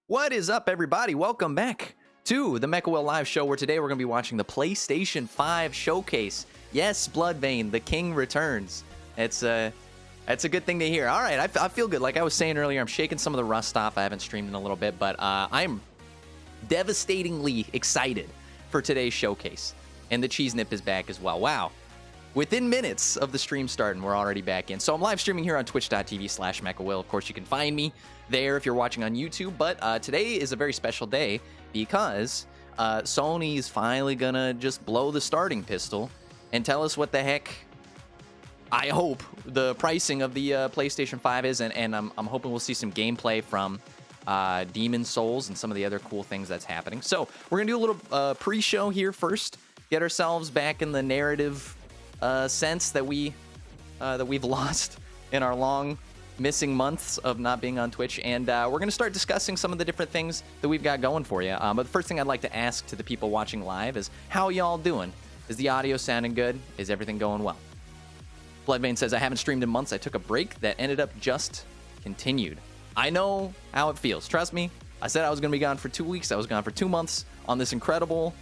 What is up, everybody? Welcome back to the MechaWill live show, where today we're going to be watching the PlayStation 5 Showcase. Yes, Bloodbane, the king returns. That's a good thing to hear. All right, I feel good. Like I was saying earlier, I'm shaking some of the rust off. I haven't streamed in a little bit, but I'm devastatingly excited for today's showcase. And the cheese nip is back as well. Wow. Within minutes of the stream starting, we're already back in. So I'm live streaming here on twitch.tv/MechaWill. Of course, you can find me there if you're watching on YouTube. But today is a very special day because Sony's finally gonna just blow the starting pistol and tell us what the heck, I hope, the pricing of the PlayStation 5 is. And I'm hoping we'll see some gameplay from Demon Souls and some of the other cool things that's happening. So we're gonna do a little pre-show here first, get ourselves back in the narrative sense that we've lost in our long missing months of not being on Twitch, and we're going to start discussing some of the different things that we've got going for you. But the first thing I'd like to ask to the people watching live is, how y'all doing? Is the audio sounding good? Is everything going well? Bloodbane says, I haven't streamed in months. I took a break that ended up just continued. I know how it feels. Trust me. I said I was going to be gone for 2 weeks. I was gone for 2 months on this incredible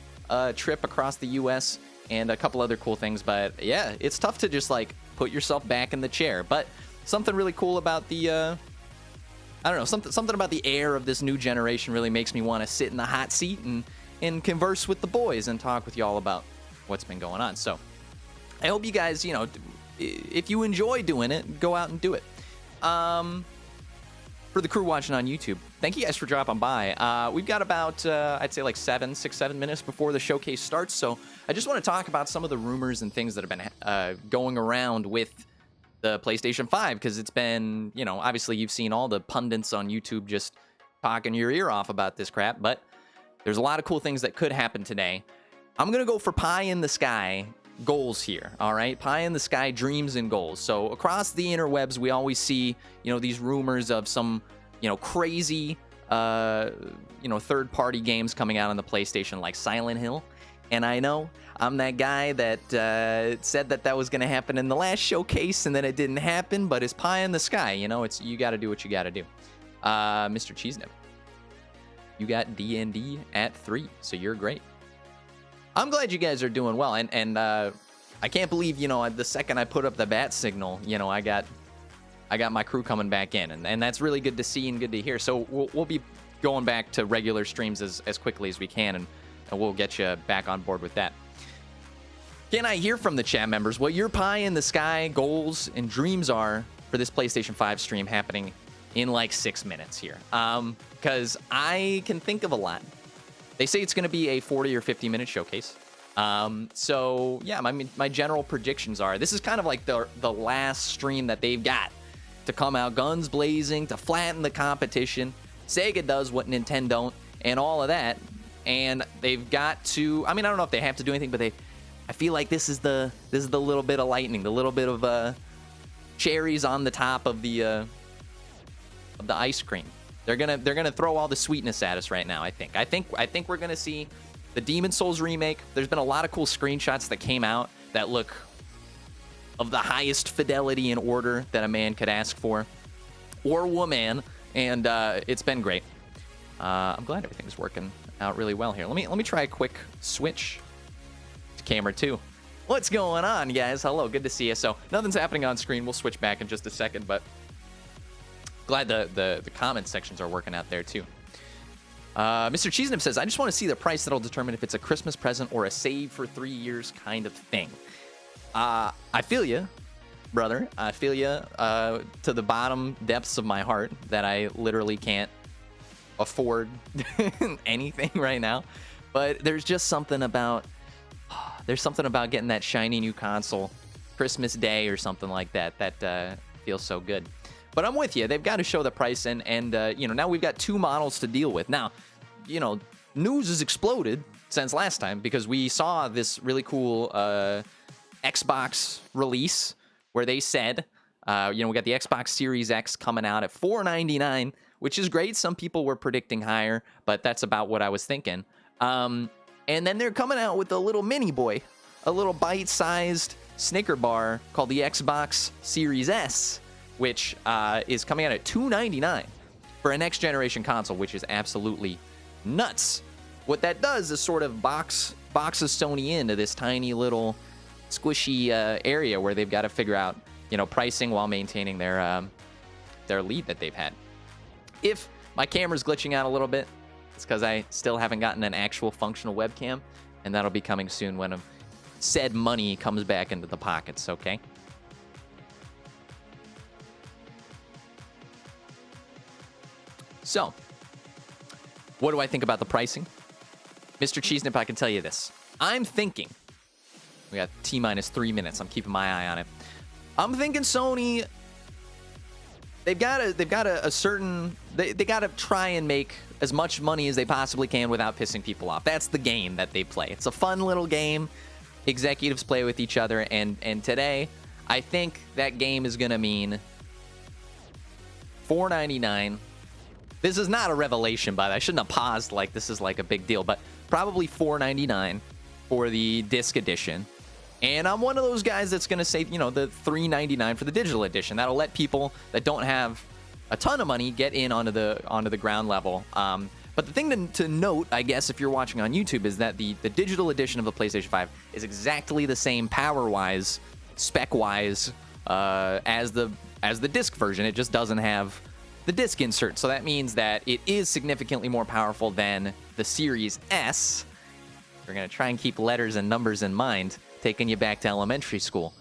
trip across the U.S., and a couple other cool things. But yeah, it's tough to just like put yourself back in the chair. But something really cool about the I don't know, something about the air of this new generation really makes me want to sit in the hot seat and converse with the boys and talk with y'all about what's been going on. So I hope you guys, you know, if you enjoy doing it, go out and do it. For the crew watching on YouTube, thank you guys for dropping by. We've got about, I'd say like 7 minutes before the showcase starts. So I just want to talk about some of the rumors and things that have been going around with the PlayStation 5, because it's been, you know, obviously you've seen all the pundits on YouTube just talking your ear off about this crap, but there's a lot of cool things that could happen today. I'm going to go for pie in the sky goals here, all right? Pie in the sky dreams and goals. So across the interwebs, we always see, you know, these rumors of some, you know, crazy, you know, third-party games coming out on the PlayStation, like Silent Hill. And I know I'm that guy that said that was going to happen in the last showcase, and then it didn't happen, but it's pie in the sky. You know, you got to do what you got to do. Mr. Cheesenip, you got D&D at 3, so you're great. I'm glad you guys are doing well, and I can't believe, you know, the second I put up the bat signal, you know, I got my crew coming back in, and that's really good to see and good to hear. So we'll be going back to regular streams as quickly as we can, and we'll get you back on board with that. Can I hear from the chat members what your pie in the sky goals and dreams are for this PlayStation 5 stream happening in like 6 minutes here? Because I can think of a lot. They say it's going to be a 40 or 50 minute showcase. So yeah, my general predictions are this is kind of like the last stream that they've got to come out guns blazing, to flatten the competition. Sega does what Nintendo don't, and all of that. And they've got to, I mean, I don't know if they have to do anything, but I feel like this is the little bit of lightning, the little bit of cherries on the top of the ice cream. They're gonna throw all the sweetness at us right now. I think we're gonna see the Demon Souls remake. There's been a lot of cool screenshots that came out that look of the highest fidelity and order that a man could ask for, or woman, and it's been great. I'm glad everything's working out really well here. Let me try a quick switch to camera 2. What's going on, guys? Hello, good to see you. So nothing's happening on screen. We'll switch back in just a second, but glad the comment sections are working out there too. Mr. Cheesenip says, I just want to see the price that'll determine if it's a Christmas present or a save for 3 years kind of thing. I feel you, brother. I feel you to the bottom depths of my heart that I literally can't afford anything right now. But there's just something about getting that shiny new console Christmas Day or something like that feels so good. But I'm with you. They've got to show the price, and you know, now we've got 2 models to deal with. Now, you know, news has exploded since last time because we saw this really cool Xbox release where they said, you know, we got the Xbox Series X coming out at $499, which is great. Some people were predicting higher, but that's about what I was thinking. And then they're coming out with a little mini boy, a little bite-sized Snicker bar called the Xbox Series S, which is coming out at $299. for a next generation console, which is absolutely nuts. What that does is sort of boxes Sony into this tiny little squishy area where they've got to figure out, you know, pricing while maintaining their lead that they've had. If my camera's glitching out a little bit, it's because I still haven't gotten an actual functional webcam, and that'll be coming soon when said money comes back into the pockets, okay? So, what do I think about the pricing? Mr. Cheesenip, I can tell you this. I'm thinking, we got T-minus 3 minutes. I'm keeping my eye on it. I'm thinking Sony, they gotta try and make as much money as they possibly can without pissing people off. That's the game that they play. It's a fun little game. Executives play with each other, and today, I think that game is gonna mean $4.99. This is not a revelation, by the way. I shouldn't have paused like this is like a big deal, but probably $4.99 for the disc edition. And I'm one of those guys that's going to say, you know, the $3.99 for the digital edition. That'll let people that don't have a ton of money get in onto the ground level. But the thing to note, I guess, if you're watching on YouTube, is that the digital edition of the PlayStation 5 is exactly the same power-wise, spec-wise, as the disc version. It just doesn't have the disc insert. So that means that it is significantly more powerful than the Series S. We're going to try and keep letters and numbers in mind, taking you back to elementary school.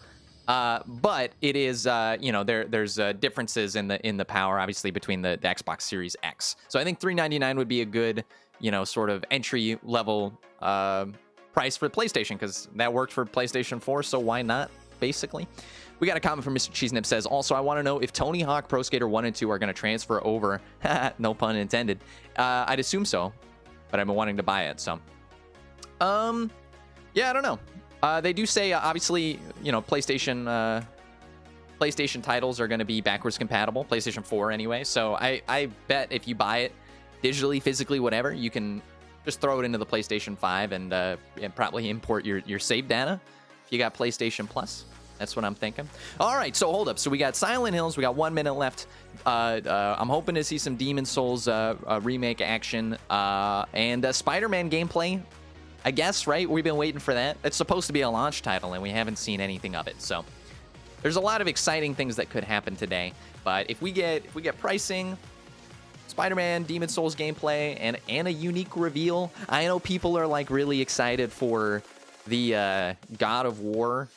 But it is, you know, there's differences in the power, obviously, between the Xbox Series X. So I think $3.99 would be a good, you know, sort of entry level price for PlayStation, because that worked for PlayStation 4. So why not? Basically, we got a comment from Mr. Cheesenip. Says, also, I want to know if Tony Hawk Pro Skater 1 and 2 are going to transfer over. No pun intended. I'd assume so, but I've been wanting to buy it. So, yeah, I don't know. They do say, obviously, you know, PlayStation titles are going to be backwards compatible. PlayStation 4 anyway. So I bet if you buy it digitally, physically, whatever, you can just throw it into the PlayStation 5 and probably import your save data if you got PlayStation Plus. That's what I'm thinking. All right, so hold up. So we got Silent Hills. We got 1 minute left. I'm hoping to see some Demon Souls remake action and Spider-Man gameplay, I guess, right? We've been waiting for that. It's supposed to be a launch title, and we haven't seen anything of it. So there's a lot of exciting things that could happen today. But if we get pricing, Spider-Man, Demon Souls gameplay, and a unique reveal, I know people are like really excited for the God of War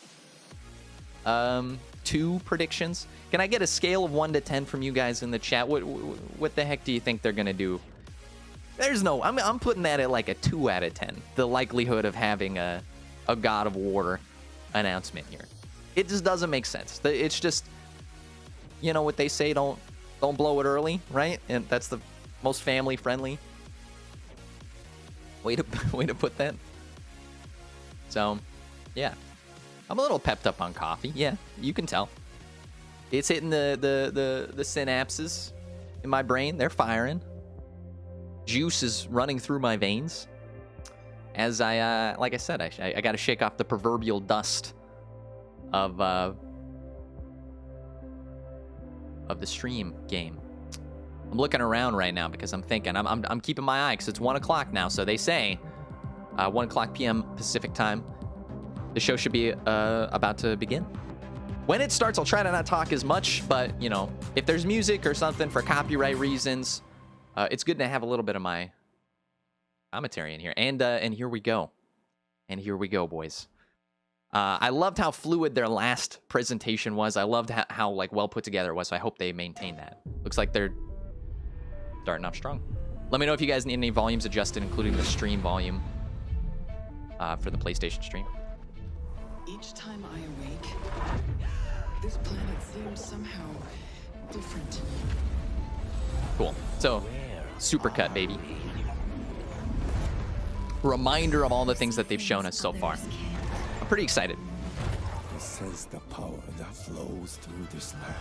2 predictions. Can I get a scale of 1 to 10 from you guys in the chat? What the heck do you think they're gonna do? There's no, I'm putting that at like a 2 out of 10. The likelihood of having a God of War announcement here. It just doesn't make sense. It's just, you know what they say, don't blow it early, right? And that's the most family friendly way to put that. So, yeah. I'm a little pepped up on coffee. Yeah, you can tell. It's hitting the synapses in my brain. They're firing. Juice is running through my veins. As I, like I said, I got to shake off the proverbial dust of the stream game. I'm looking around right now because I'm thinking. I'm keeping my eye because it's 1 o'clock now. So they say 1 o'clock p.m. Pacific time. The show should be about to begin. When it starts, I'll try to not talk as much, but, you know, if there's music or something for copyright reasons, it's good to have a little bit of my commentary in here. And here we go. And here we go, boys. I loved how fluid their last presentation was. I loved how like well put together it was, so I hope they maintain that. Looks like they're starting off strong. Let me know if you guys need any volumes adjusted, including the stream volume for the PlayStation stream. Each time I awake, this planet seems somehow different to me. Cool. So, supercut, baby. Reminder of all the things that they've shown us so far. I'm pretty excited. This is the power that flows through this land.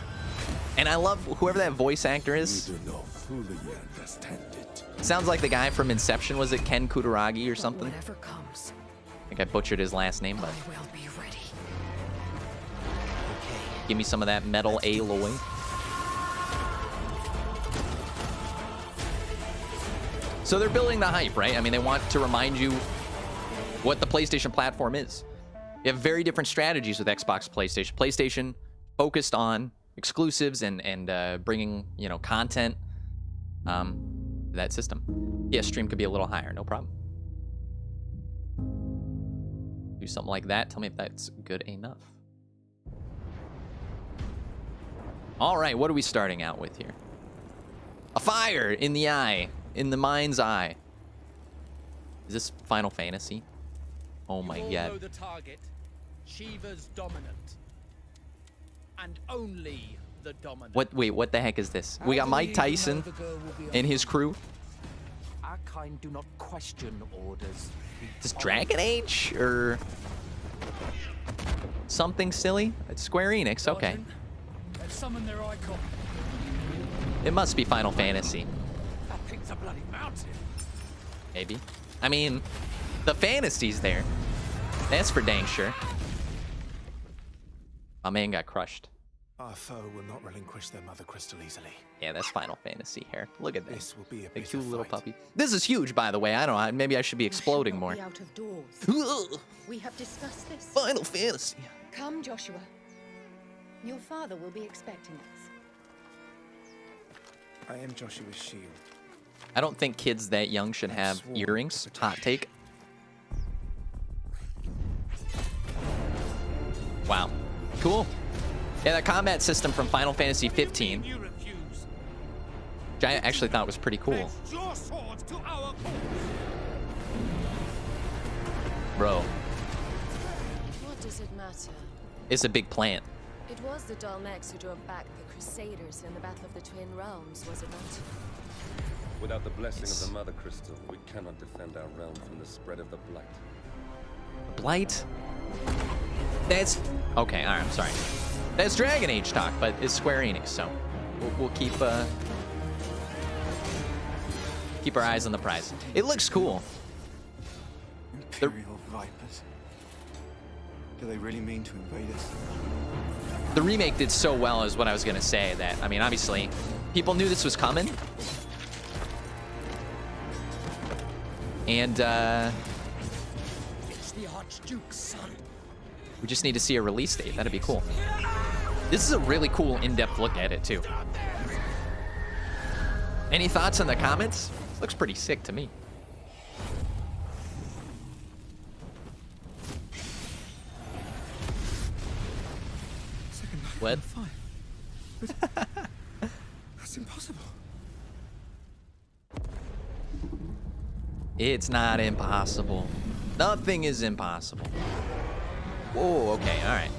And I love whoever that voice actor is. You do not fully understand it. Sounds like the guy from Inception. Was it Ken Kutaragi or something? Whatever comes, I think I butchered his last name, but I will be ready. give me some of that metal alloy. So they're building the hype, right? I mean, they want to remind you what the PlayStation platform is. You have very different strategies with Xbox, PlayStation. PlayStation focused on exclusives and bringing, you know, content to that system. Yeah, stream could be a little higher, no problem. Do something like that. Tell me if that's good enough. All right, what are we starting out with here? A fire in the eye, in the mind's eye. Is this Final Fantasy? Oh my god. Know the target. Shiva's dominant. And only the dominant. What? Wait, what the heck is this? We got Mike Tyson and his crew. Our kind do not question orders. Is this Dragon Age or something silly? It's Square Enix. Okay. Let's summon their icon. It must be Final Fantasy. That thing's a bloody mountain. Maybe. I mean, the fantasy's there. That's for dang sure. My man got crushed. Our foe will not relinquish their mother crystal easily. Yeah, that's Final Fantasy here. Look at this. This will be a The bitter cute little fight. puppy. This is huge, by the way. I don't know. Maybe I should be exploding more. Be out of doors. We have discussed this. Final Fantasy. Come, Joshua. Your father will be expecting us. I am Joshua's shield. I don't think kids that young should have earrings. Hot take. Wow. Cool. Yeah, the combat system from Final Fantasy 15, You refuse. which I actually thought was pretty cool. Your sword to our cause. Bro, What does it matter? it's a big plant. It was the Dalmex who drove back the Crusaders in the Battle of the Twin Realms, was it not? Without the blessing of the Mother Crystal, we cannot defend our realm from the spread of the Blight. Blight? That's... Okay, alright, I'm sorry. That's Dragon Age talk, but it's Square Enix, so we'll keep our eyes on the prize. It looks cool. Imperial Vipers. Do they really mean to invade us? The remake did so well is what I was going to say that, I mean, obviously, people knew this was coming. And, It's the Archduke's son. we just need to see a release date. That'd be cool. This is a really cool in-depth look at it, too. Any thoughts in the comments? This looks pretty sick to me. What? That's impossible. It's not impossible. Nothing is impossible. Whoa, okay, all right.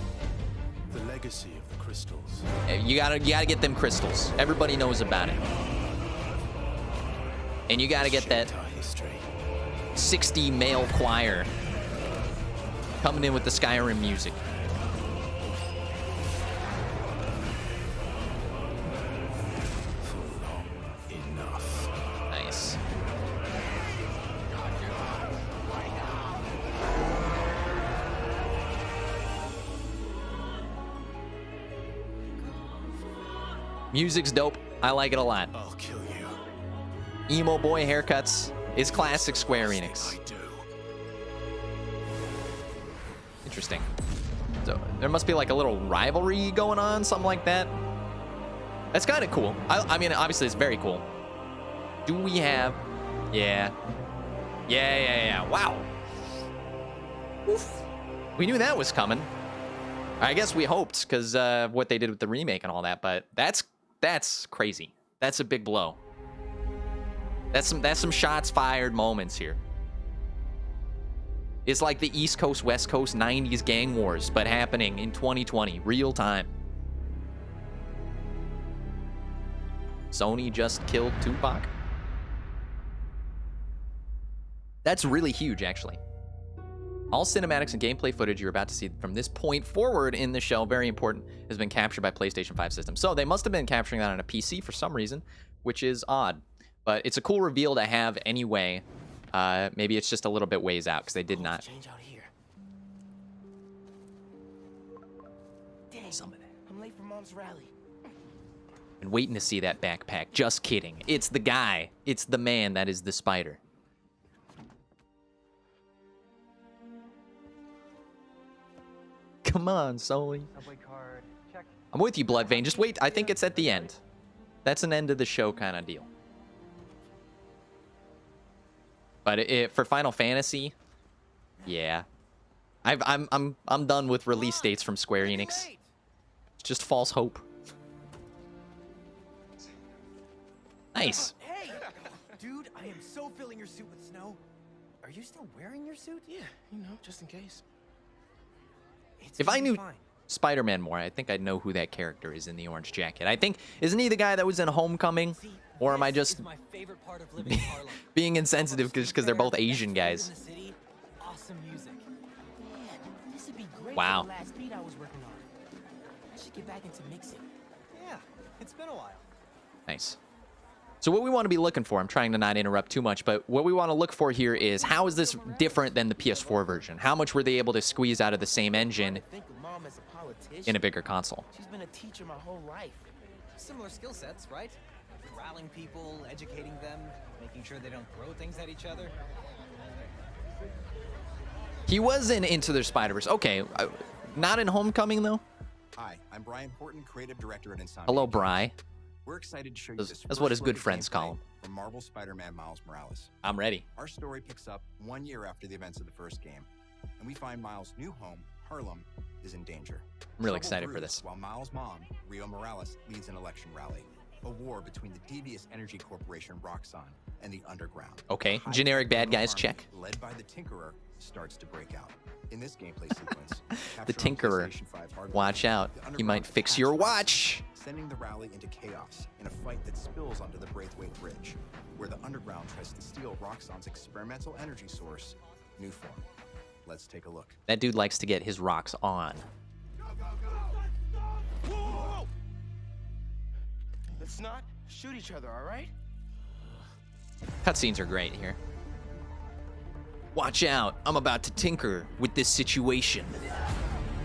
The legacy of the crystals. You gotta get them crystals. Everybody knows about it. And you gotta get that Shaped our history. 60 male choir coming in with the Skyrim music. For long enough. Nice. Music's dope. I like it a lot. I'll kill you. Emo boy haircuts is classic Square Enix. I do. Interesting. So there must be like a little rivalry going on, something like that. That's kind of cool. I mean, obviously it's very cool. Do we have... Yeah. Yeah. Wow. Oof. We knew that was coming. I guess we hoped because what they did with the remake and all that, but that's crazy. That's a big blow. That's some shots fired moments here. It's like the East Coast, West Coast 90s gang wars, but happening in 2020, real time. Sony just killed Tupac. That's really huge, actually. All cinematics and gameplay footage you're about to see from this point forward in the show, very important, has been captured by PlayStation 5 systems. So they must have been capturing that on a PC for some reason, which is odd. But it's a cool reveal to have anyway. Maybe it's just a little bit ways out because they did not. Change out here. Dang, Some of that. I'm late for Mom's rally. Been waiting to see that backpack. Just kidding. It's the guy. It's the man that is the spider. Come on, Sully. I'm with you, Bloodvein. Just wait. I think it's at the end. That's an end of the show kind of deal. But for Final Fantasy, yeah, I'm done with release dates from Square Enix. It's just false hope. Nice. Hey, dude, I am so filling your suit with snow. Are you still wearing your suit? Yeah, you know, just in case. If I knew Spider-Man more, I think I'd know who that character is in the orange jacket. I think, isn't he the guy that was in Homecoming? Or am I just being insensitive because they're both Asian guys? Awesome music. Man, this would be great wow. for the last beat I was working on. I should get back into mixing. Yeah, it's been a while. Nice. So what we want to be looking for, I'm trying to not interrupt too much, but what we want to look for here is how is this different than the PS4 version? How much were they able to squeeze out of the same engine in a bigger console? She's been a teacher my whole life. Similar skill sets, right? Corralling people, educating them, making sure they don't throw things at each other. He was in Into the Spider-Verse. Okay, not in Homecoming though? Hi, I'm Brian Horton, creative director at Insomniac. Hello, Bri. We're excited to show you this. That's what his good friends call him. From Marvel Spider-Man Miles Morales. I'm ready. Our story picks up 1 year after the events of the first game, and we find Miles' new home, Harlem, is in danger. I'm really excited for this. While Miles' mom, Rio Morales, leads an election rally. A war between the devious energy corporation Roxxon and the underground. Okay, generic bad guys check. Led by the Tinkerer starts to break out. In this gameplay sequence, the Tinkerer. Watch out. He might fix your watch. Sending the rally into chaos in a fight that spills onto the Braithwaite Bridge, where the underground tries to steal Roxxon's experimental energy source, New Form. Let's take a look. That dude likes to get his rocks on. Go, go, go! Whoa! Let's not shoot each other, all right? Cutscenes are great here. Watch out. I'm about to tinker with this situation.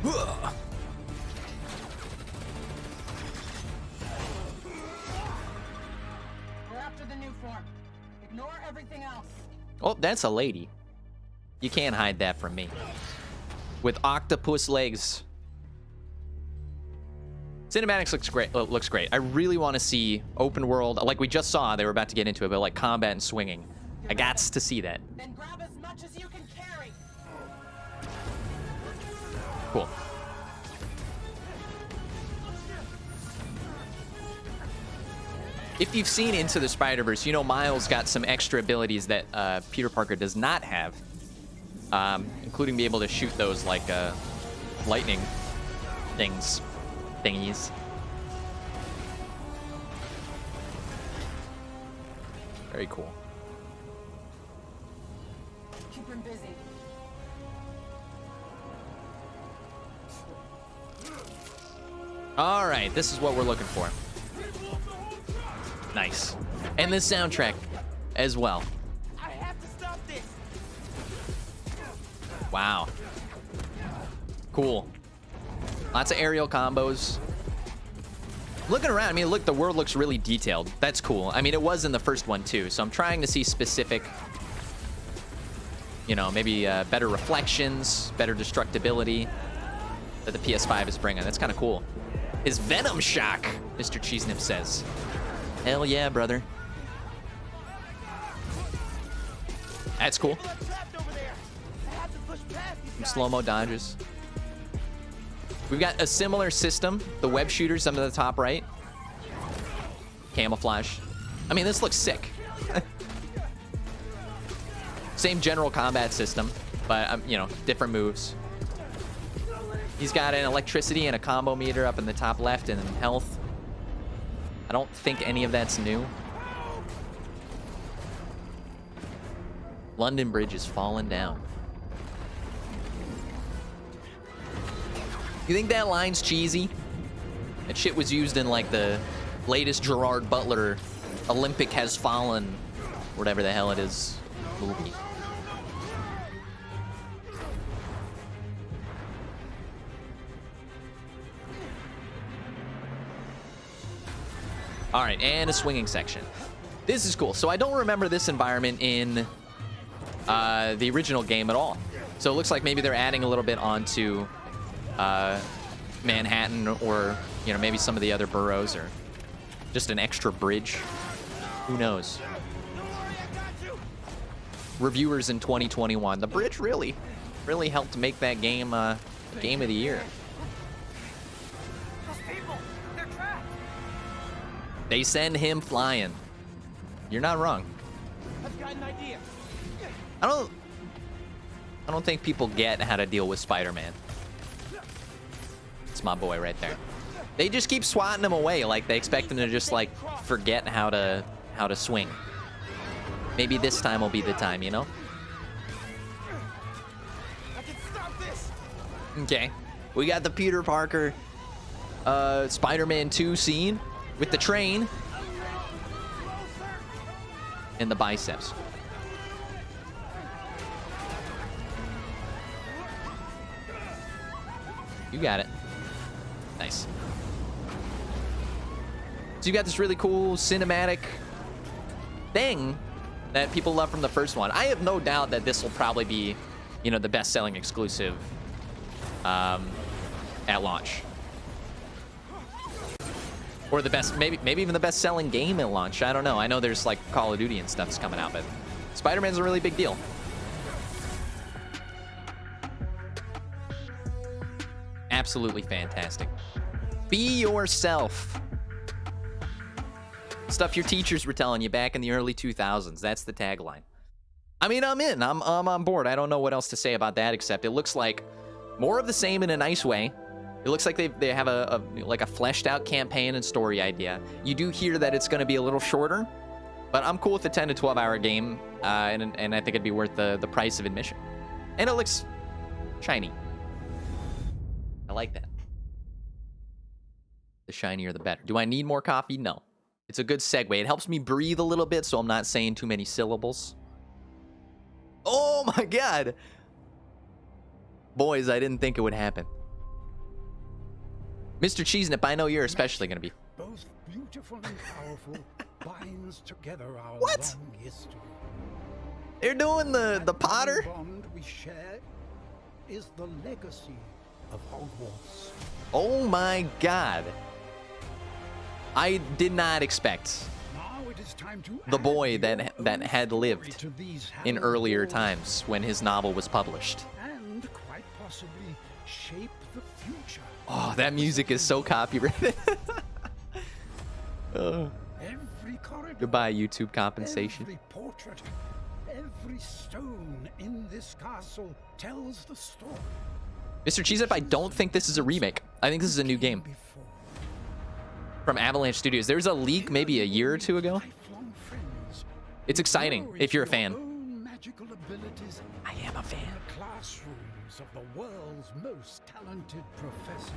Ugh. We're after the New Form. Ignore everything else. Oh, that's a lady. You can't hide that from me. With octopus legs. Cinematics looks great. I really want to see open world, like we just saw. They were about to get into it, but like combat and swinging. I gots to see that. Then grab as much as you can carry. Cool. If you've seen Into the Spider-Verse, you know Miles got some extra abilities that Peter Parker does not have, including be able to shoot those like lightning thingies. Very cool. Keep him busy. All right, this is what we're looking for. Nice. And the soundtrack as well. I have to stop this. Wow. Cool. Lots of aerial combos. Looking around, I mean, look, the world looks really detailed. That's cool. I mean, it was in the first one too, so I'm trying to see specific, you know, maybe better reflections, better destructibility that the PS5 is bringing. That's kind of cool. Is Venom Shock, Mr. Cheesenip says. Hell yeah, brother. That's cool. Some slow-mo dodges. We've got a similar system. The web shooters up to the top right. Camouflage. I mean, this looks sick. Same general combat system, but, you know, different moves. He's got an electricity and a combo meter up in the top left and health. I don't think any of that's new. London Bridge is falling down. You think that line's cheesy? That shit was used in like the latest Gerard Butler Olympic Has Fallen, whatever the hell it is, movie. All right, and a swinging section. This is cool. So I don't remember this environment in the original game at all. So it looks like maybe they're adding a little bit onto Manhattan, or you know, maybe some of the other boroughs, or just an extra bridge. Who knows? Reviewers in 2021. The bridge really helped make that game game of the year. They send him flying. You're not wrong. I've got an idea. I don't think people get how to deal with Spider-Man. It's my boy right there. They just keep swatting him away, like they expect him to just like forget how to swing. Maybe this time will be the time, you know? I can stop this. Okay. We got the Peter Parker Spider-Man 2 scene with the train and the biceps. You got it. Nice. So you got this really cool cinematic thing that people love from the first one. I have no doubt that this will probably be, you know, the best-selling exclusive at launch. Or the best, maybe even the best-selling game at launch. I don't know. I know there's like Call of Duty and stuff's coming out, but Spider-Man's a really big deal. Absolutely fantastic. Be yourself. Stuff your teachers were telling you back in the early 2000s. That's the tagline. I mean, I'm in. I'm on board. I don't know what else to say about that, except it looks like more of the same in a nice way. It looks like they have a fleshed out campaign and story idea. You do hear that it's going to be a little shorter, but I'm cool with the 10 to 12 hour game, and I think it'd be worth the price of admission. And it looks shiny. I like that. The shinier, the better. Do I need more coffee? No. It's a good segue. It helps me breathe a little bit, so I'm not saying too many syllables. Oh my god! Boys, I didn't think it would happen. Mr. Cheesenip, I know you're especially going to be. Both beautiful and powerful binds together our What? long history. They're doing the Potter? The bond we share is the legacy of Hogwarts. Oh my god. I did not expect Now it is time to the add boy your that own had story lived to these in hallowed earlier halls times when his novel was published. and quite possibly shape the future. Oh, that music is so copyrighted. Every corridor, Goodbye, YouTube compensation. every portrait, every stone in this castle tells the story. Mr. Cheeseup, I don't think this is a remake. I think this is a new game Before. from Avalanche Studios. There was a leak maybe a year or two ago. Lifelong friends. It's exciting Glory if you're a to fan. your own magical abilities I am a fan. in the classrooms of the world's most talented professors.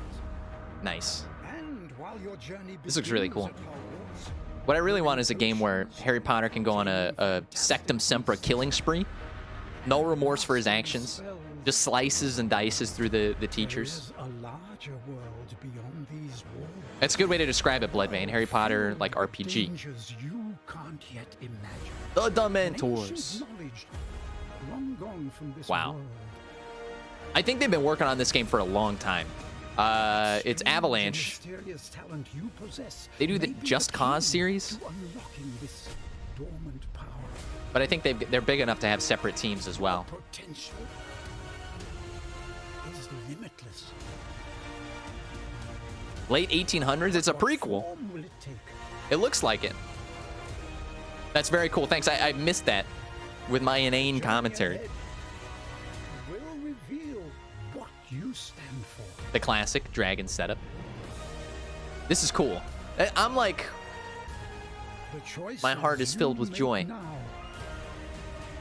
Nice. And while your journey This looks really cool. begins at Hogwarts, What I really want is a game where Harry Potter can go on a Sectum Sempra killing spree. No remorse for his actions. Just slices and dices through the teachers. there is a larger world beyond these walls. That's a good way to describe it, Bloodvein. Harry Potter, like RPG. Dangers you can't yet imagine. The An Dementors. ancient knowledge long gone from this Wow. world. I think they've been working on this game for a long time. It's Avalanche. The mysterious talent you possess They do the may be Just key Cause series, to unlocking this dormant power. but I think they're big enough to have separate teams as well. Potential is limitless. Late 1800s, it's a What prequel. form will it take? It looks like it. That's very cool. Thanks. I missed that with my inane commentary. Journey ahead will reveal what you stand for. The classic dragon setup. This is cool. I'm like, The choices my heart is filled you with make joy. now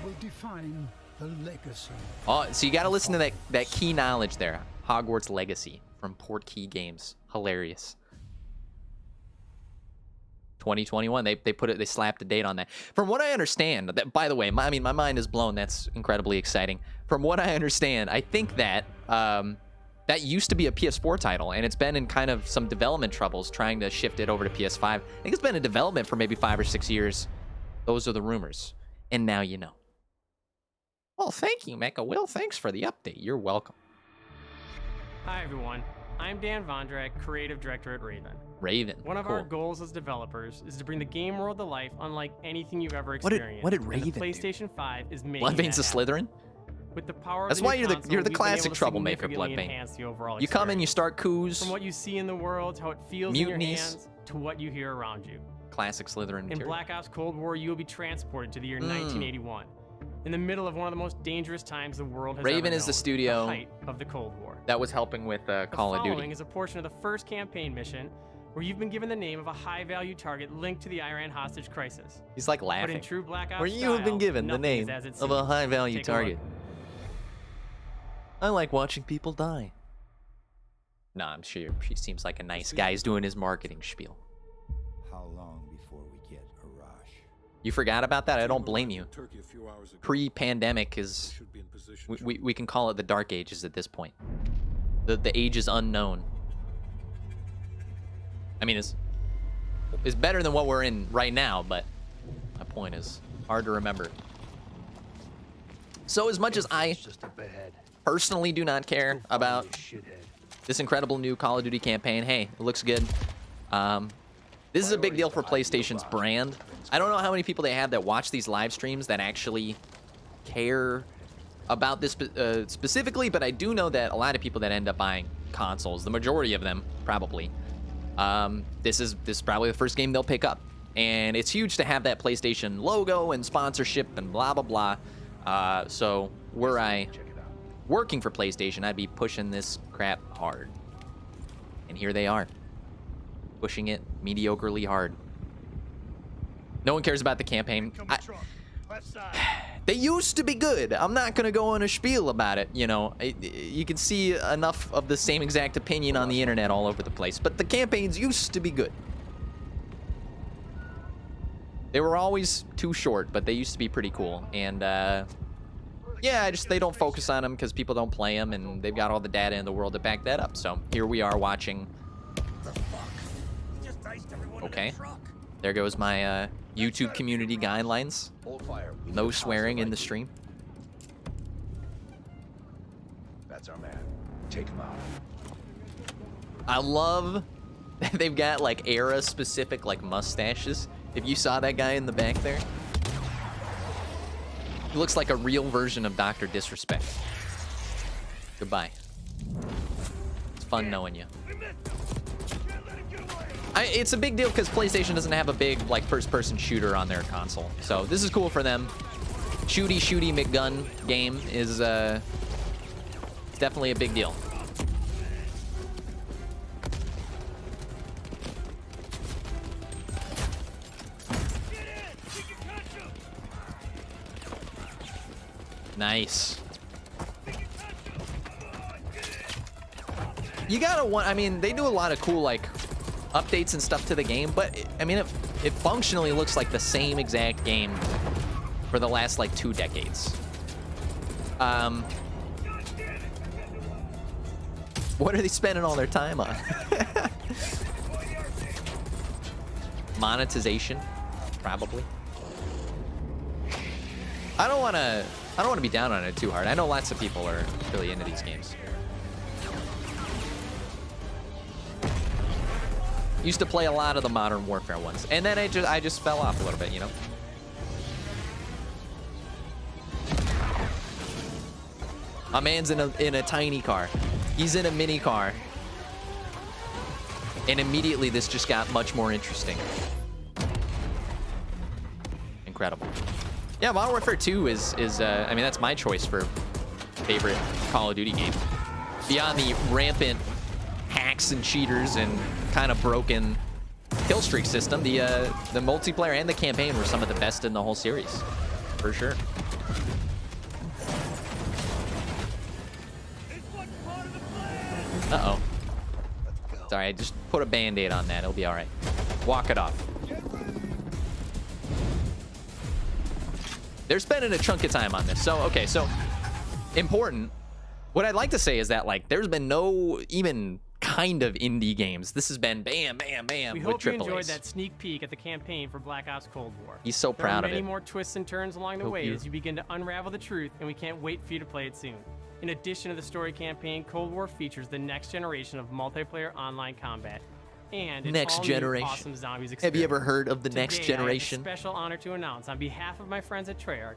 will define the legacy. oh, so you got to listen to that key knowledge there. Hogwarts Legacy from Portkey Games. Hilarious. 2021. They slapped a date on that. From what I understand, that, by the way, my mind is blown. That's incredibly exciting. From what I understand, I think that that That used to be a PS4 title, and it's been in kind of some development troubles trying to shift it over to PS5. I think it's been in development for maybe 5 or 6 years. Those are the rumors. And now you know. Well, thank you, MechaWill. Thanks for the update. You're welcome. Hi, everyone. I'm Dan Vondrak, Creative Director at Raven. Raven. One of cool. our goals as developers is to bring the game world to life unlike anything you've ever experienced. What did Raven and the PlayStation 5 is making Bloodbane's a that Slytherin? With the power That's of the why new you're the console, you're the we've been able classic to troublemaker, significantly Bloodbane. enhance the overall You come in, you experience. start coups. From what you see in the world, how it feels in your hands, to what you hear around you. Classic Slytherin In material. Black Ops Cold War, you will be transported to the year 1981, in the middle of one of the most dangerous times the world has Raven ever is the known, studio the height of the Cold War. that was helping with Call of The following Duty. is a portion of the first campaign mission where you've been given the name of a high-value target linked to the Iran hostage crisis. He's like But laughing. in true Black Ops Where you have been style, given the nothing name is as it of a seems. high-value Take a look. target. I like watching people die. Nah, I'm sure she seems like a nice guy. He's doing his marketing spiel. How long before we get a rush? You forgot about that? I don't blame you. Pre-pandemic is... We can call it the Dark Ages at this point. The age is unknown. I mean, it's better than what we're in right now, but my point is hard to remember. So as much as I personally do not care about this incredible new Call of Duty campaign, hey, it looks good. This is a big deal for PlayStation's brand. I don't know how many people they have that watch these live streams that actually care about this specifically, but I do know that a lot of people that end up buying consoles, the majority of them probably, this is probably the first game they'll pick up. And it's huge to have that PlayStation logo and sponsorship and blah, blah, blah. So were I working for PlayStation, I'd be pushing this crap hard. And here they are, pushing it mediocrely hard. No one cares about the campaign. They used to be good. I'm not going to go on a spiel about it. You know, you can see enough of the same exact opinion on the internet all over the place. But the campaigns used to be good. They were always too short, but they used to be pretty cool. And, yeah, they don't focus on them because people don't play them, and they've got all the data in the world to back that up. So here we are watching. Okay. There goes my YouTube community guidelines. No swearing in the stream. That's our man. Take him out. I love that they've got like era specific like mustaches. If you saw that guy in the back there, he looks like a real version of Dr. Disrespect. Goodbye. It's fun knowing you. It's a big deal because PlayStation doesn't have a big like first-person shooter on their console, so this is cool for them. Shooty McGun game is it's definitely a big deal. Nice. You gotta want. I mean, they do a lot of cool like updates and stuff to the game, but I mean, it functionally looks like the same exact game for the last like 2 decades. What are they spending all their time on? Monetization, probably. I don't want to be down on it too hard. I know lots of people are really into these games. Used to play a lot of the Modern Warfare ones, and then I just fell off a little bit, you know. My man's in a tiny car. He's in a mini car, and immediately this just got much more interesting. Incredible. Yeah, Modern Warfare 2 is I mean, that's my choice for favorite Call of Duty game. Beyond the rampant hacks and cheaters and kind of broken kill streak system, the multiplayer and the campaign were some of the best in the whole series, for sure. Uh-oh. Sorry, I just put a band-aid on that. It'll be all right. Walk it off. They're spending a chunk of time on this. So, okay, so important. What I'd like to say is that, like, there's been no even kind of indie games. This has been bam, bam, bam. We with hope you triple enjoyed A's. that sneak peek at the campaign for Black Ops Cold War. He's so proud There of are many it. more twists and turns along the Hope way you- as you begin to unravel the truth, and we can't wait for you to play it soon. In addition to the story campaign, Cold War features the next generation of multiplayer online combat and an Next all-new generation. awesome zombies Have experience. you ever heard of the next Today, I have the generation? special honor to announce on behalf of my friends at Treyarch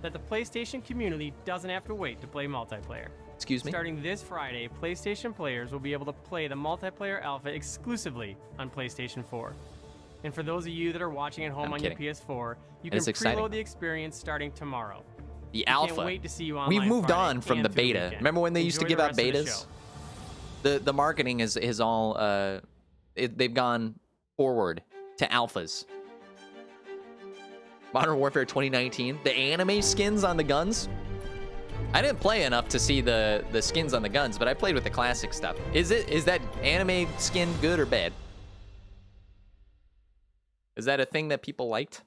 that the PlayStation community doesn't have to wait to play multiplayer. Excuse me? Starting this Friday, PlayStation players will be able to play the multiplayer alpha exclusively on PlayStation 4. And for those of you that are watching at home I'm on kidding. your PS4, you That is can exciting. preload the experience starting tomorrow. The We alpha. Can't wait to see you online We've moved Friday on from and the through beta. weekend. Remember when they used to Enjoy give the out rest of the betas? show. The marketing is all they've gone forward to alphas. Modern Warfare 2019, the anime skins on the guns. I didn't play enough to see the skins on the guns, but I played with the classic stuff. Is that anime skin good or bad? Is that a thing that people liked?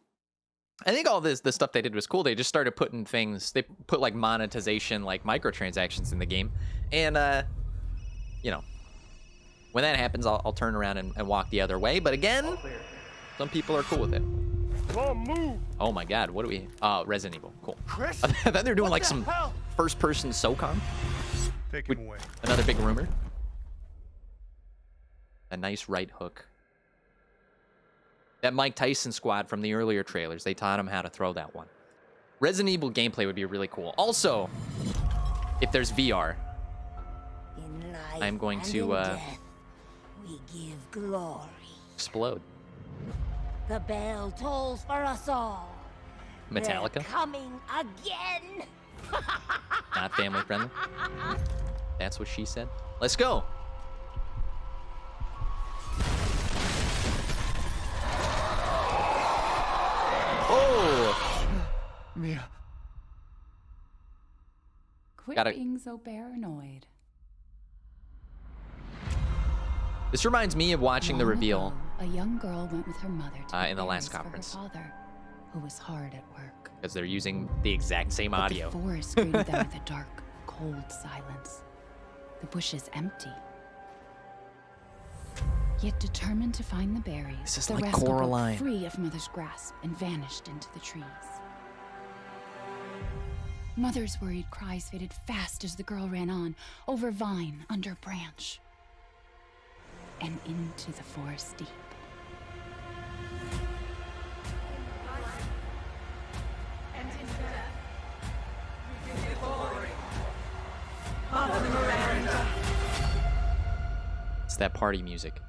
I think all the stuff they did was cool. They just started putting things. They put like monetization, like microtransactions in the game, and you know, when that happens, I'll turn around and walk the other way. But again, some people are cool with it. Oh my God, what do we? Resident Evil, cool. Chris? I thought they were doing What like the some hell? first-person SOCOM. Take him away. Another big rumor. A nice right hook. That Mike Tyson squad from the earlier trailers, they taught him how to throw that one. Resident Evil gameplay would be really cool. Also, if there's VR, I'm going to We give glory. explode. The bell tolls for us all. Metallica? They're coming again. Not family friendly. That's what she said. Let's go. Oh! Mia. Quit Gotta- being so paranoid. This reminds me of watching the Long reveal. ago, a young girl went with her mother to In the last berries for her conference. father, who was hard at work. Because they're using the exact same But audio. the forest greeted them with a dark, cold silence. The bushes empty. Yet determined to find the berries, This is the like rascal broke Coraline. free of Mother's grasp and vanished into the trees. Mother's worried cries faded fast as the girl ran on, over vine, under branch, and into the forest deep. It's that party music.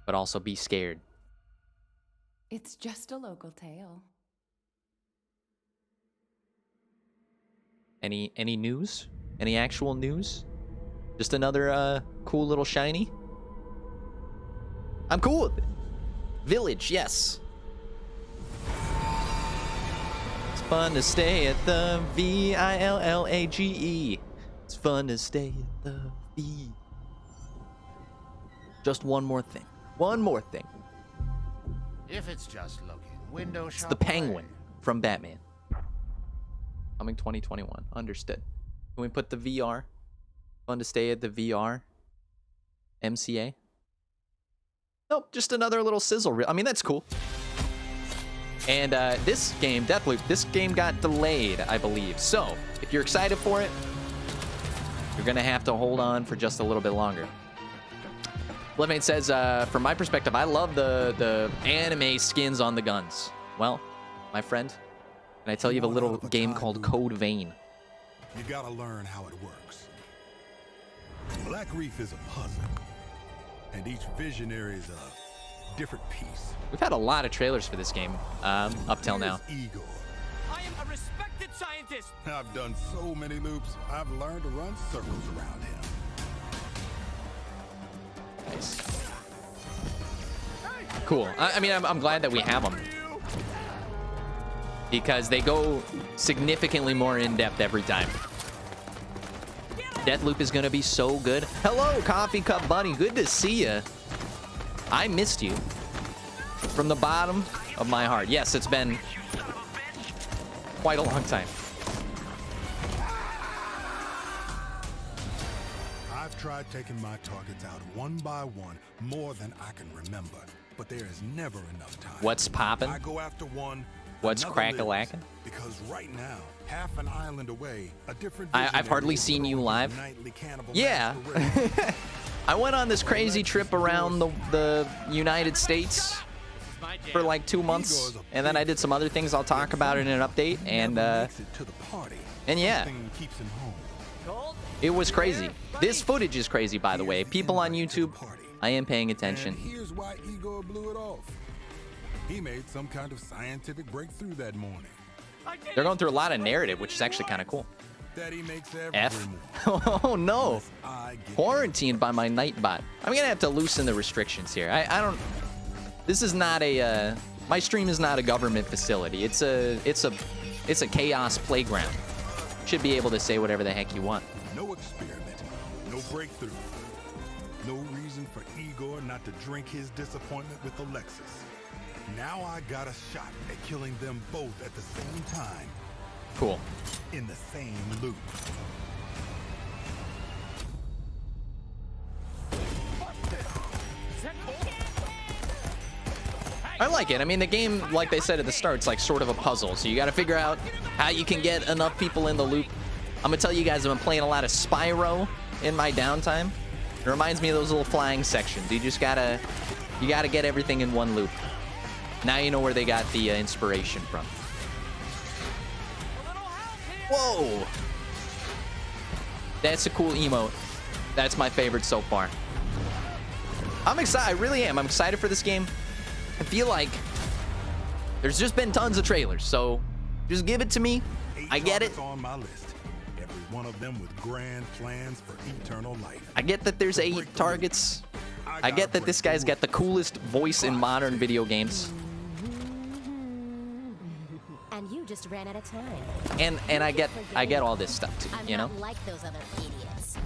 But also be scared. It's just a local tale. Any news? Any actual news? Just another cool little shiny? I'm cool with it. Village, yes. It's fun to stay at the VILLAGE. It's fun to stay at the V. Just one more thing. One more thing. If it's just looking, window It's shop the Penguin from Batman. Coming 2021. Understood. Can we put the VR? Fun to stay at the VR? MCA? Nope, just another little sizzle reel. I mean, that's cool. And this game, Deathloop, this game got delayed, I believe. So, if you're excited for it, you're going to have to hold on for just a little bit longer. Bloodmate says, from my perspective, I love the anime skins on the guns. Well, my friend, can I tell you of a little game called Code Vein? You gotta learn how it works. Black Reef is a puzzle, and each visionary is a different piece. We've had a lot of trailers for this game up till now. Igor. I am a respected scientist. I've done so many loops, I've learned to run circles around him. Nice. Cool. I mean, I'm glad that we have them. Because they go significantly more in-depth every time. Deathloop is going to be so good. Hello, Coffee Cup Bunny. Good to see you. I missed you. From the bottom of my heart. Yes, it's been quite a long time. tried taking my targets out one by one more than I can remember, but there is never enough time. What's poppin'? I go after one. What's crack-a-lackin'? Because right now, half an island away, a different I've hardly seen you live. Yeah. I went on this crazy trip around the United States for like 2 months, and then I did some other things. I'll talk about it in an update, and yeah, it was crazy. This footage is crazy, by the way. People on YouTube, I am paying attention. And here's why Igor blew it off. He made some kind of scientific breakthrough that morning. They're going through a lot of narrative, which is actually kind of cool. That he makes F. Oh no. Quarantined by my Nightbot. I'm gonna have to loosen the restrictions here. I don't. This is not a. My stream is not a government facility. It's a chaos playground. Should be able to say whatever the heck you want. No experiment, no breakthrough. No reason for Igor not to drink his disappointment with Alexis. Now I got a shot at killing them both at the same time. Cool. In the same loop. I like it. I mean, the game, like they said at the start, it's like sort of a puzzle. So you got to figure out how you can get enough people in the loop. I'm going to tell you guys, I've been playing a lot of Spyro in my downtime. It reminds me of those little flying sections. You just got to get everything in one loop. Now you know where they got the inspiration from. Whoa! That's a cool emote. That's my favorite so far. I'm excited. I really am. I'm excited for this game. I feel like there's just been tons of trailers, so just give it to me. I get it. On my list. Every one of them with grand plans for eternal life. I get that there's 8 targets. I get that this guy's got the coolest voice in modern video games. And you just ran out of time. And I get all this stuff too, you know? I'm not like those other idiots.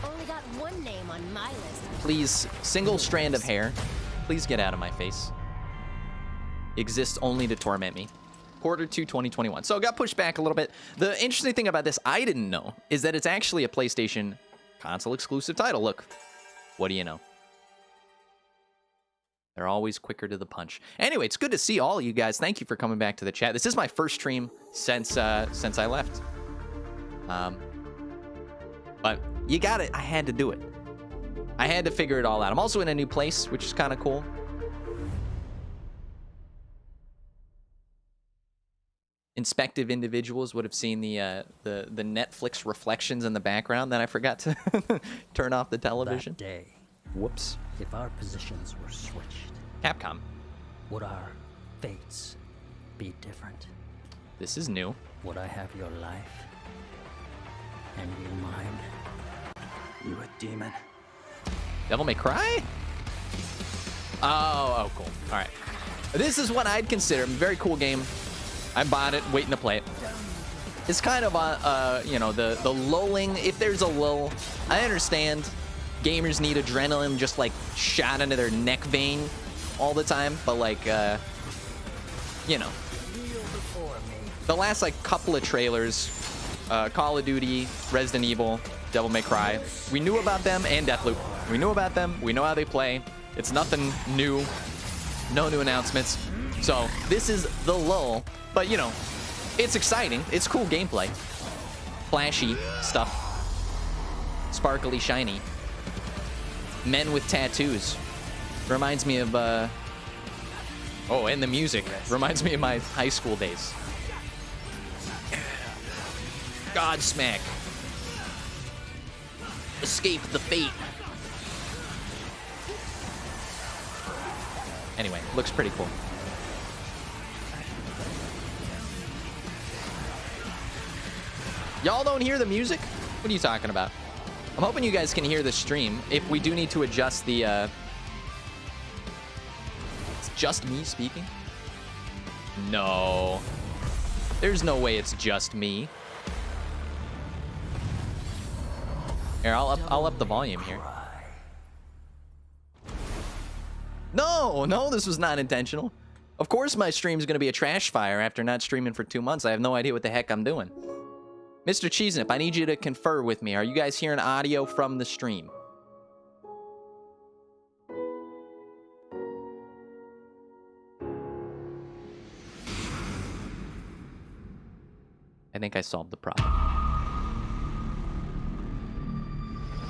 Only got one name on my list. Please, single strand of hair. Please get out of my face. Exists only to torment me. Quarter 2, 2021. So it got pushed back a little bit. The interesting thing about this I didn't know is that it's actually a PlayStation console exclusive title. Look, what do you know? They're always quicker to the punch. Anyway, it's good to see all of you guys. Thank you for coming back to the chat. This is my first stream since I left. But you got it. I had to do it. I had to figure it all out. I'm also in a new place, which is kind of cool. Inspective individuals would have seen the Netflix reflections in the background that I forgot to turn off the television. That day, whoops. If our positions were switched, Capcom, would our fates be different? This is new. Would I have your life and you mine? You a demon? Devil May Cry? Oh, cool. All right. This is what I'd consider a very cool game. I bought it, waiting to play it. It's kind of you know, the lulling. If there's a lull, I understand. Gamers need adrenaline just like shot into their neck vein all the time, but like, you know, the last like couple of trailers, Call of Duty, Resident Evil, Devil May Cry, we knew about them, and Deathloop. We knew about them. We know how they play. It's nothing new. No new announcements. So this is the lull, but you know, it's exciting. It's cool gameplay. Flashy stuff. Sparkly, shiny. Men with tattoos. Reminds me of, oh, and the music. Reminds me of my high school days. Godsmack. Escape the fate. Anyway, looks pretty cool. Y'all don't hear the music? What are you talking about? I'm hoping you guys can hear the stream. If we do need to adjust the, it's just me speaking? No. There's no way it's just me. Here, I'll up the volume here. No, this was not intentional. Of course my stream's gonna be a trash fire after not streaming for 2 months. I have no idea what the heck I'm doing. Mr. Cheesenip, I need you to confer with me. Are you guys hearing audio from the stream? I think I solved the problem.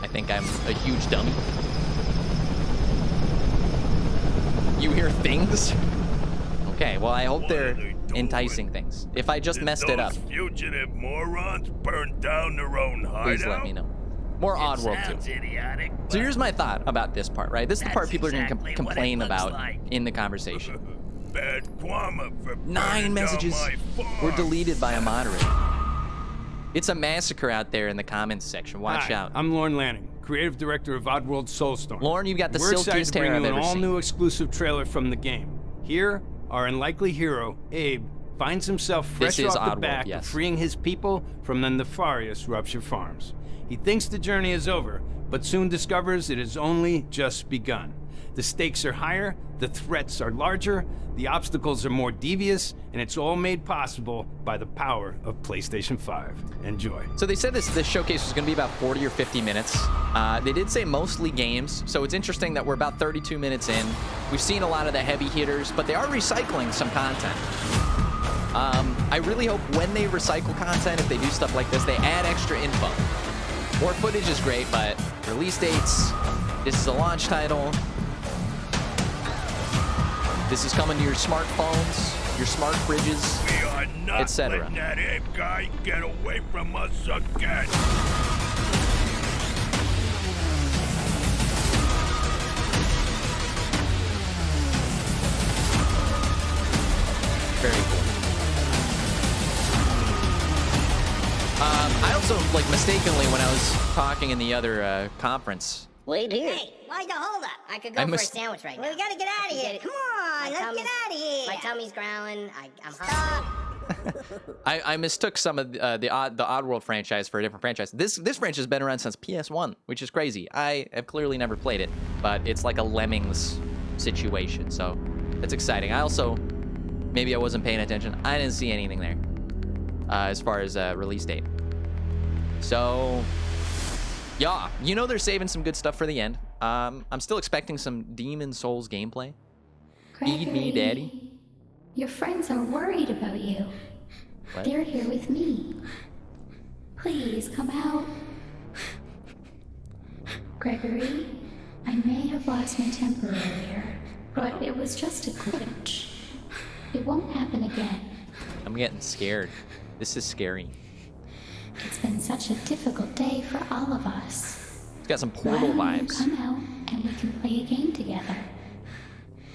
I think I'm a huge dummy. You hear things? Okay, well, I hope they're enticing things. If I just messed it up, Fugitive morons burned down their own hideout. please let me know. More Oddworld 2. Idiotic, So here's my thought about this part, right? This is the part people are going to complain about in the conversation. Bad Kwama for 9 messages were deleted by a moderator. It's a massacre out there in the comments section. Watch Hi, out. I'm Lorne Lanning, creative director of Oddworld Soulstorm. Lorne, you've got the We're excited silkiest to bring hair I've you an ever seen. all-new exclusive trailer from the game. Here, our unlikely hero, Abe, finds himself fresh This is off the Oddworld, back yes. of freeing his people from the nefarious Rupture Farms. He thinks the journey is over, but soon discovers it has only just begun. The stakes are higher, the threats are larger, the obstacles are more devious, and it's all made possible by the power of PlayStation 5. Enjoy. So they said this showcase was going to be about 40 or 50 minutes. They did say mostly games, so it's interesting that we're about 32 minutes in. We've seen a lot of the heavy hitters, but they are recycling some content. I really hope when they recycle content, if they do stuff like this, they add extra info. More footage is great, but release dates, this is a launch title. This is coming to your smartphones, your smart fridges, We are not etc. letting that Abe guy get away from us again. Very cool. I also, like, mistakenly, when I was talking in the other conference, Wait here. Hey, why the hold up? I could go for a sandwich right now. We gotta get out of here. Come on, let's get out of here. My tummy's growling. I'm hungry. I mistook some of the Oddworld franchise for a different franchise. This franchise has been around since PS1, which is crazy. I have clearly never played it, but it's like a Lemmings situation, so that's exciting. I also, maybe I wasn't paying attention. I didn't see anything there as far as release date. So, yeah, you know they're saving some good stuff for the end. I'm still expecting some Demon Souls gameplay. Feed me, daddy. Your friends are worried about you. What? They're here with me. Please come out. Gregory, I may have lost my temper earlier, but it was just a glitch. It won't happen again. I'm getting scared. This is scary. It's been such a difficult day for all of us. It's got some Why Portal don't you vibes. come out and we can play a game together?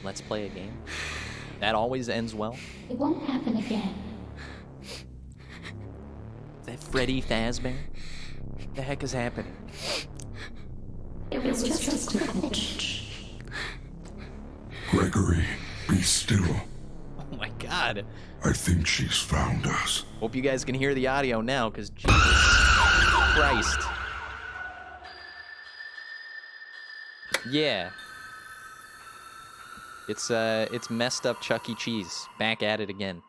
Let's play a game. That always ends well. It won't happen again. Is that Freddy Fazbear? What the heck is happening? It was just a glitch. Gregory, be still. Oh my god. I think she's found us. Hope you guys can hear the audio now, because Jesus Christ. Yeah. It's messed up Chuck E. Cheese. Back at it again.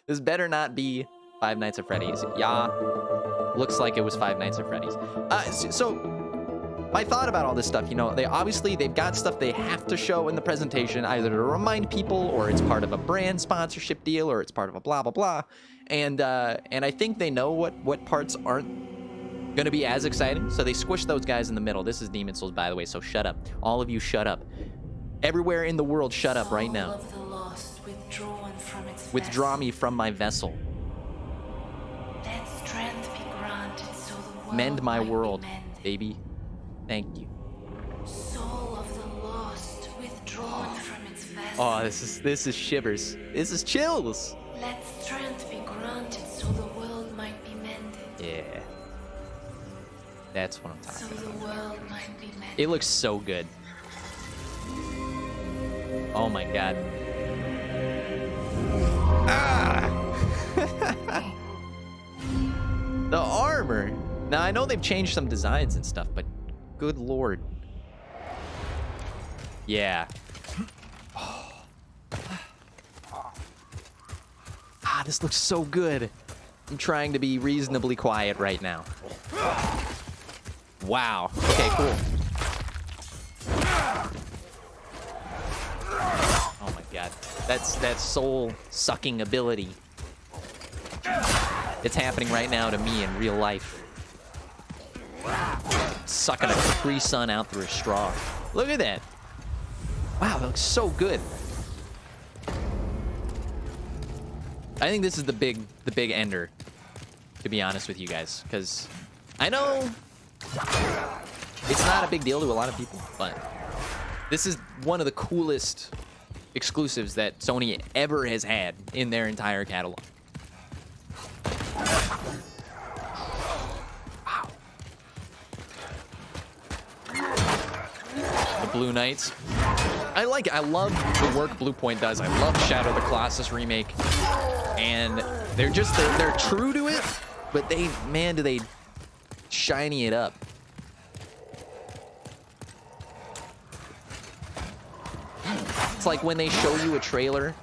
This better not be Five Nights at Freddy's. Yeah. Looks like it was Five Nights at Freddy's. So my thought about all this stuff, you know, they've got stuff they have to show in the presentation, either to remind people, or it's part of a brand sponsorship deal, or it's part of a blah blah blah. And I think they know what parts aren't gonna be as exciting, so they squish those guys in the middle. This is Demon Souls, by the way, so shut up. All of you shut up. Everywhere in the world, shut up right now. Withdraw me from my vessel. Let strength be granted so the world Mend my might be world, mended. baby. Thank you. Soul of the lost withdrawn from its vessel. Oh, this is shivers. This is chills. Let strength be granted so the world might be mended. Yeah. That's what I'm So talking the about. world might be mended. It looks so good. Oh my god. Ah! The armor. Now, I know they've changed some designs and stuff, but good lord. Yeah. this looks so good. I'm trying to be reasonably quiet right now. Wow. Okay, cool. Oh my god. That's that soul-sucking ability. It's happening right now to me in real life. Sucking a Capri Sun out through a straw. Look at that. Wow, that looks so good. I think this is the big ender, to be honest with you guys, because I know it's not a big deal to a lot of people, but this is one of the coolest exclusives that Sony ever has had in their entire catalog. Wow. The Blue Knights. I love the work Blue Point does. I love Shadow of the Colossus remake. And they're true to it, but man, do they shiny it up. It's like when they show you a trailer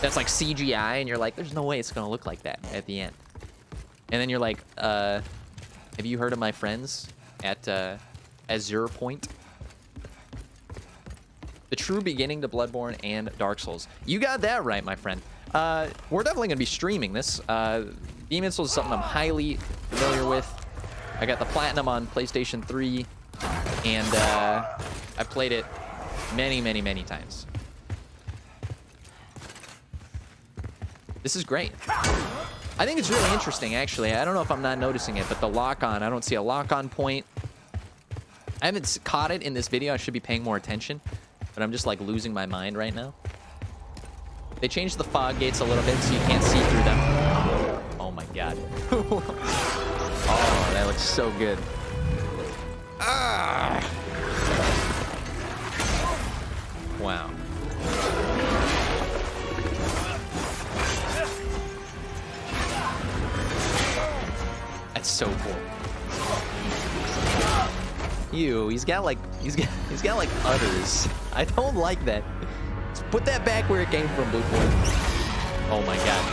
that's like CGI and you're like, there's no way it's gonna look like that at the end. And then you're like, have you heard of my friends at Azure Point? The true beginning to Bloodborne and Dark Souls. You got that right, my friend. We're definitely going to be streaming this. Demon's Souls is something I'm highly familiar with. I got the Platinum on PlayStation 3, and I played it many, many, many times. This is great. I think it's really interesting, actually. I don't know if I'm not noticing it, but the lock-on, I don't see a lock-on point. I haven't caught it in this video. I should be paying more attention. But I'm just like losing my mind right now. They changed the fog gates a little bit so you can't see through them. Oh my god. Oh, that looks so good. Ah! Wow. That's so cool. He's got like udders. I don't like that. Let's put that back where it came from, Blue Point. Oh my god.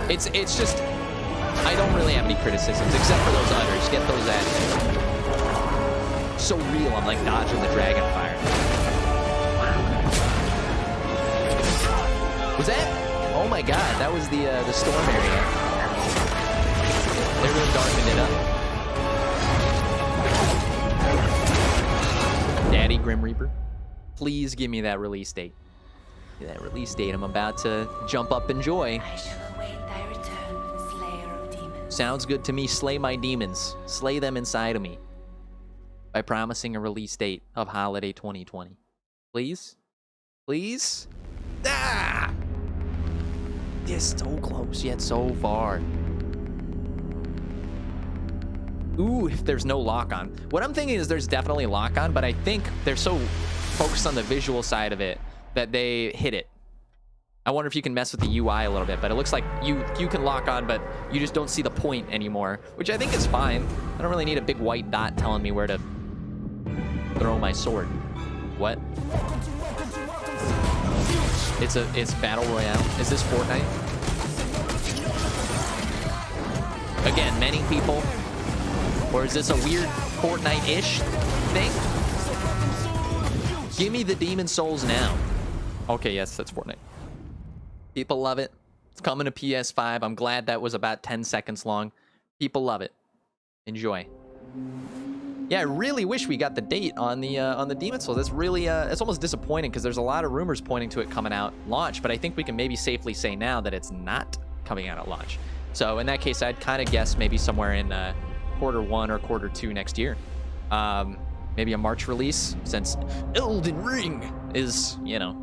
It's just I don't really have any criticisms except for those udders. Get those out. So real, I'm like dodging the dragon fire. Was that? Oh my god, that was the storm area. They really darkened it up. Daddy Grim Reaper, please give me that release date. That release date I'm about to jump up in joy. I shall await thy return, slayer of demons. Sounds good to me. Slay my demons. Slay them inside of me. By promising a release date of holiday 2020. Please? Please? Ah! Yes, so close yet so far. Ooh, if there's no lock-on. What I'm thinking is there's definitely lock-on, but I think they're so focused on the visual side of it that they hit it. I wonder if you can mess with the UI a little bit, but it looks like you can lock on, but you just don't see the point anymore, which I think is fine. I don't really need a big white dot telling me where to throw my sword. What? It's Battle Royale. Is this Fortnite? Again, many people. Or is this a weird Fortnite-ish thing? Give me the Demon Souls now. Okay, yes, that's Fortnite. People love it. It's coming to PS5. I'm glad that was about 10 seconds long. People love it. Enjoy. Yeah, I really wish we got the date on the Demon Souls. That's really it's almost disappointing because there's a lot of rumors pointing to it coming out launch, but I think we can maybe safely say now that it's not coming out at launch. So in that case, I'd kind of guess maybe somewhere in Q1 or Q2 next year. Maybe a March release, since Elden Ring is, you know,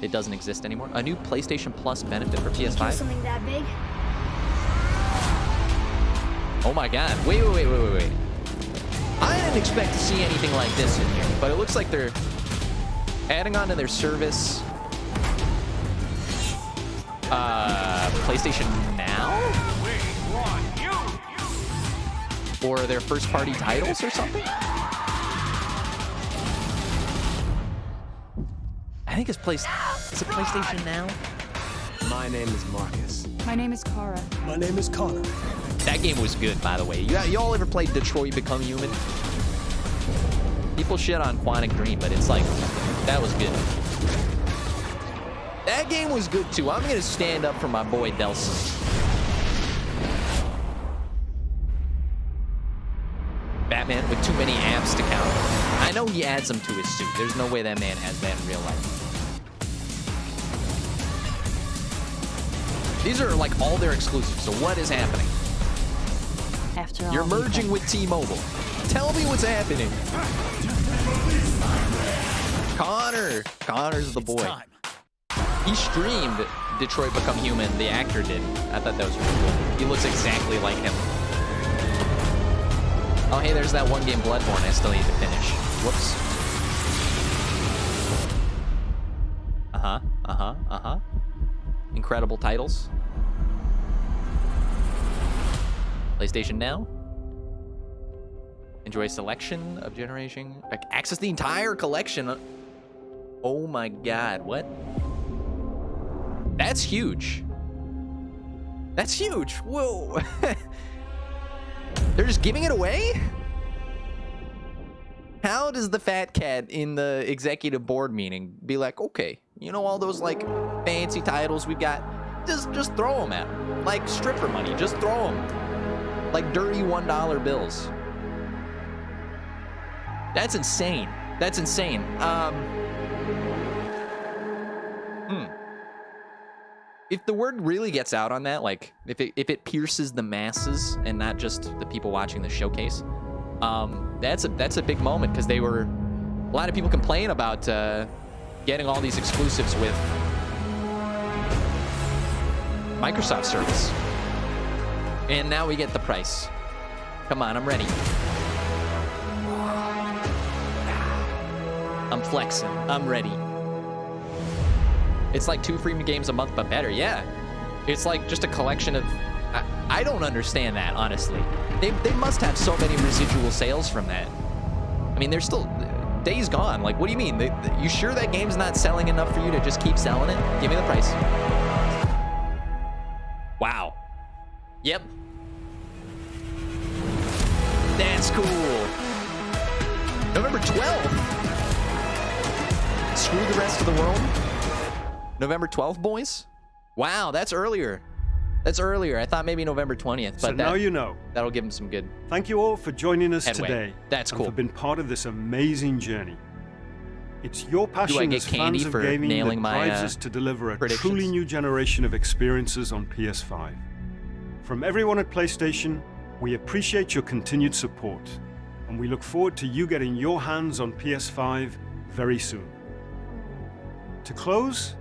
it doesn't exist anymore. A new PlayStation Plus benefit for PS5. Something that big? Oh my god. Wait. I didn't expect to see anything like this in here, but it looks like they're adding on to their service PlayStation Now? Or their first-party titles or something? I think it's Is it PlayStation Now? My name is Marcus. My name is Kara. My name is Connor. That game was good, by the way. Y'all ever played Detroit Become Human? People shit on Quantic Dream, but it's like, that was good. That game was good, too. I'm going to stand up for my boy Delson. Batman with too many abs to count. I know he adds them to his suit. There's no way that man has that in real life. These are like all their exclusives. So what is happening? After all, You're merging with T-Mobile. Tell me what's happening. Connor's the boy. He streamed Detroit Become Human. The actor did. I thought that was really cool. He looks exactly like him. Oh, hey, there's that one game, Bloodborne, I still need to finish. Whoops. Incredible titles. PlayStation Now. Enjoy a selection of generation. Access the entire collection. Oh my god, what? That's huge. That's huge. Whoa. They're just giving it away? How does the fat cat in the executive board meeting be like, okay, you know all those like fancy titles we've got, just throw them at them. Like stripper money, just throw them. Like dirty $1 bills. That's insane. That's insane. If the word really gets out on that, like if it pierces the masses and not just the people watching the showcase, that's a big moment, because a lot of people complain about getting all these exclusives with Microsoft service, and now we get the price. Come on, I'm ready. I'm flexing. I'm ready. It's like 2 free games a month, but better. Yeah. It's like just a collection of... I don't understand that, honestly. They must have so many residual sales from that. I mean, they're still... Days gone. Like, what do you mean? You sure that game's not selling enough for you to just keep selling it? Give me the price. Wow. Yep. That's cool. November 12th. Screw the rest of the world. November 12th, boys? Wow, that's earlier. That's earlier. I thought maybe November 20th. But so now you know. That'll give them some good Thank you all for joining us headway. today. That's cool. And for being part of this amazing journey. It's your passion Do I get as candy fans of for gaming nailing that my drives us to deliver a predictions? truly new generation of experiences on PS5. From everyone at PlayStation, we appreciate your continued support, and we look forward to you getting your hands on PS5 very soon. To close,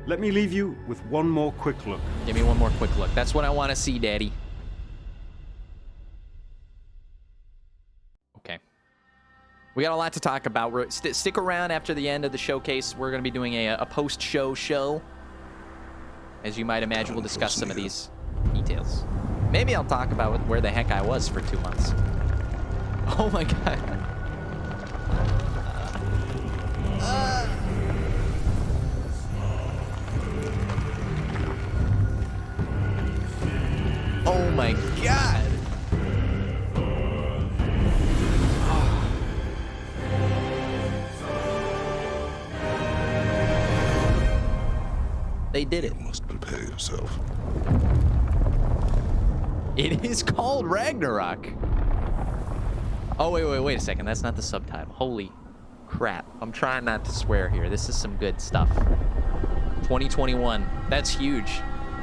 let me leave you with one more quick look. Give me one more quick look. That's what I want to see, Daddy. Okay. We got a lot to talk about. Stick around after the end of the showcase. We're going to be doing a post-show show. As you might imagine, we'll discuss some of these details. Maybe I'll talk about where the heck I was for 2 months. Oh my god. Oh my god. They did it. You must prepare yourself. It is called Ragnarok. Oh, wait a second. That's not the subtitle. Holy crap. I'm trying not to swear here. This is some good stuff. 2021. That's huge.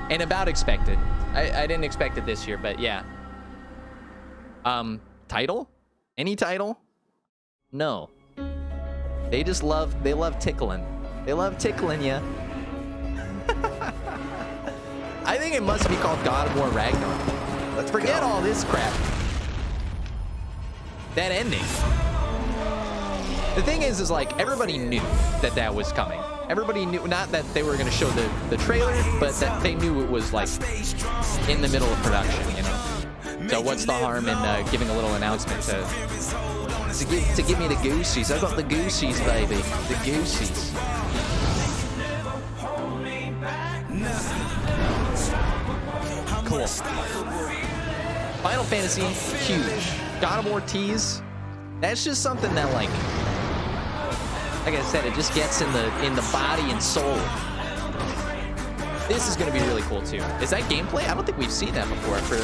And about expected. I didn't expect it this year, but yeah. Title? Any title? No. They love tickling. They love tickling ya. I think it must be called God of War Ragnarok. Let's forget all this crap. That ending. The thing is like, everybody knew that was coming. Everybody knew, not that they were going to show the trailer, but that they knew it was like in the middle of production, you know? So what's the harm in giving a little announcement to give me the goosies? I got the goosies, baby. The goosies. cool. Final Fantasy, huge. God of War tease, that's just something that like I said, it just gets in the body and soul. This is going to be really cool too. Is that gameplay? I don't think we've seen that before for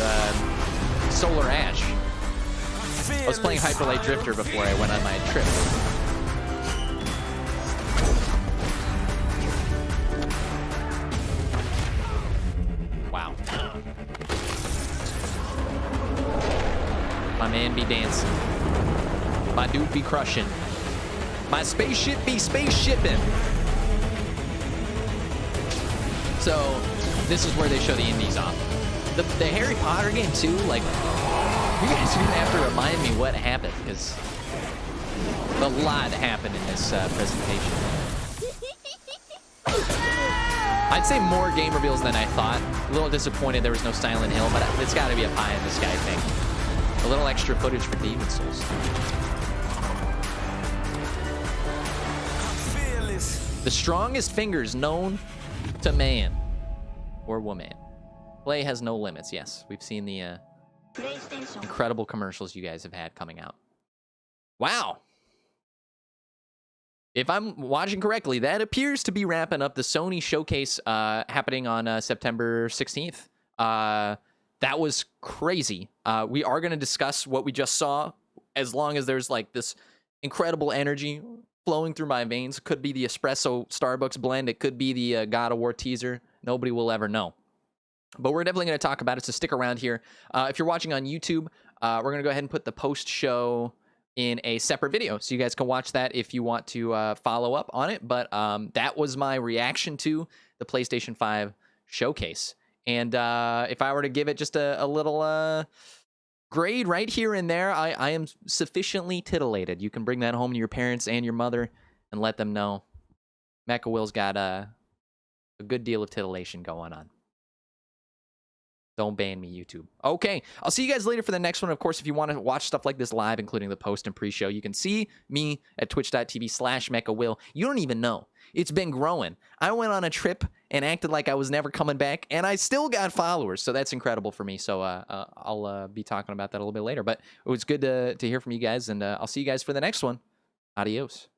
Solar Ash. I was playing Hyper Light Drifter before I went on my trip. Wow. My man be dancing. My dude be crushing. My spaceship be spaceshipping. So this is where they show the indies off. The Harry Potter game too, like, you guys are gonna have to remind me what happened, because a lot happened in this presentation. I'd say more game reveals than I thought. A little disappointed there was no Silent Hill, but it's gotta be a pie in the sky thing. A little extra footage for Demon Souls. The strongest fingers known to man or woman. Play has no limits. Yes, we've seen the incredible commercials you guys have had coming out. Wow. If I'm watching correctly, that appears to be wrapping up the Sony Showcase happening on September 16th. That was crazy. We are going to discuss what we just saw, as long as there's like this incredible energy flowing through my veins. It could be the espresso Starbucks blend. It could be the God of War teaser. Nobody will ever know. But we're definitely going to talk about it, so stick around here. If you're watching on YouTube, we're going to go ahead and put the post-show in a separate video, so you guys can watch that if you want to follow up on it. But that was my reaction to the PlayStation 5 Showcase. And if I were to give it just a little grade right here and there, I am sufficiently titillated. You can bring that home to your parents and your mother and let them know MechaWill's got a good deal of titillation going on. Don't ban me, YouTube. Okay, I'll see you guys later for the next one. Of course, if you want to watch stuff like this live, including the post and pre-show, you can see me at twitch.tv/MechaWill. You don't even know. It's been growing. I went on a trip and acted like I was never coming back, and I still got followers, so that's incredible for me. So I'll be talking about that a little bit later. But it was good to hear from you guys, and I'll see you guys for the next one. Adios.